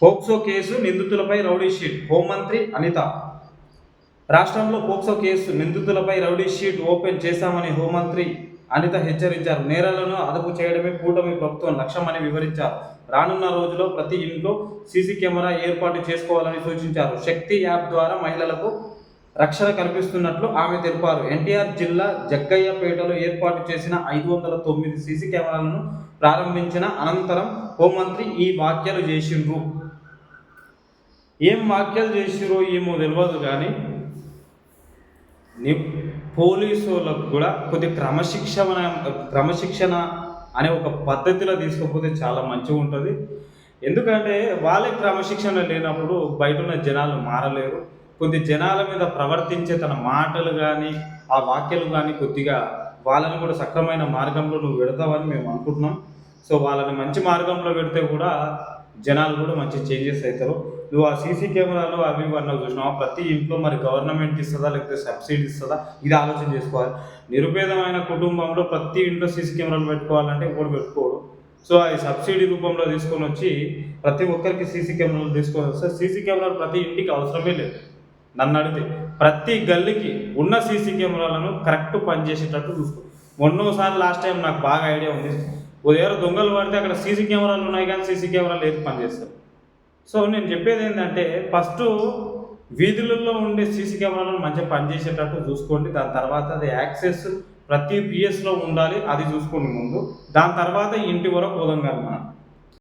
POCSO case నిందితులపై rowdy sheet హోంమంత్రి అనిత. రాష్ట్రంలో పోక్సో కేసు నిందితులపై రౌడీ షీట్ ఓపెన్ చేశామని హోంమంత్రి అనిత హెచ్చరించారు. నేరాలను అదుపు చేయడమే కూటమి ప్రభుత్వం లక్ష్యమని వివరించారు. రానున్న రోజుల్లో ప్రతి ఇంట్లో సీసీ కెమెరా ఏర్పాటు చేసుకోవాలని సూచించారు. శక్తి యాప్ ద్వారా మహిళలకు రక్షణ కల్పిస్తున్నట్లు ఆమె తెలిపారు. ఎన్టీఆర్ జిల్లా జగ్గయ్యపేటలో ఏర్పాటు చేసిన 509 సీసీ కెమెరాలను ప్రారంభించిన అనంతరం హోంమంత్రి ఈ వ్యాఖ్యలు చేసిండ్రు. ఏం వ్యాఖ్యలు చేసిరో ఏమో తెలియదు, కానీ పోలీసులకు కూడా కొద్ది క్రమశిక్షణ అనే ఒక పద్ధతిలో తీసుకపోతే చాలా మంచిగా ఉంటుంది. ఎందుకంటే వాళ్ళే క్రమశిక్షణ లేనప్పుడు బయట ఉన్న జనాలు మారలేరు. కొద్ది జనాల మీద ప్రవర్తించే తన మాటలు కానీ ఆ వాక్యాలు కానీ కొద్దిగా వాళ్ళని కూడా సక్రమైన మార్గంలో నువ్వు పెడతావని మేము అనుకుంటున్నాం. సో వాళ్ళని మంచి మార్గంలో పెడితే కూడా జనాలు కూడా మంచి చేంజెస్ అవుతారు. నువ్వు ఆ సీసీ కెమెరాలు అవి అన్నావు చూసినావా, ప్రతి ఇంట్లో మరి గవర్నమెంట్ ఇస్తుందా లేకపోతే సబ్సిడీ ఇస్తుందా, ఇది ఆలోచన చేసుకోవాలి. నిరుపేదమైన కుటుంబంలో ప్రతి ఇంట్లో సీసీ కెమెరాలు పెట్టుకోవాలంటే కూడా పెట్టుకోడు. సో అది సబ్సిడీ రూపంలో తీసుకొని వచ్చి ప్రతి ఒక్కరికి సీసీ కెమెరాలు తీసుకొని వస్తే సీసీ కెమెరాలు ప్రతి ఇంటికి అవసరమే లేదు. నన్ను అడిగితే ప్రతి గల్లీకి ఉన్న సీసీ కెమెరాలను కరెక్ట్ పనిచేసేటట్టు చూసుకో. మొన్నోసారి లాస్ట్ టైం నాకు బాగా ఐడియా ఉంది. ఉదయం దొంగలు పడితే అక్కడ సీసీ కెమెరాలు ఉన్నాయి, కానీ సీసీ కెమెరాలు ఏది పనిచేస్తారు. సో నేను చెప్పేది ఏంటంటే ఫస్ట్ వీధులలో ఉండే సీసీ కెమెరాలను మంచిగా పనిచేసేటట్టు చూసుకోండి. దాని తర్వాత అది యాక్సెస్ ప్రతి పిఎస్లో ఉండాలి, అది చూసుకోండి ముందు. దాని తర్వాత ఇంటి వరకు పోదాం కానీ మనం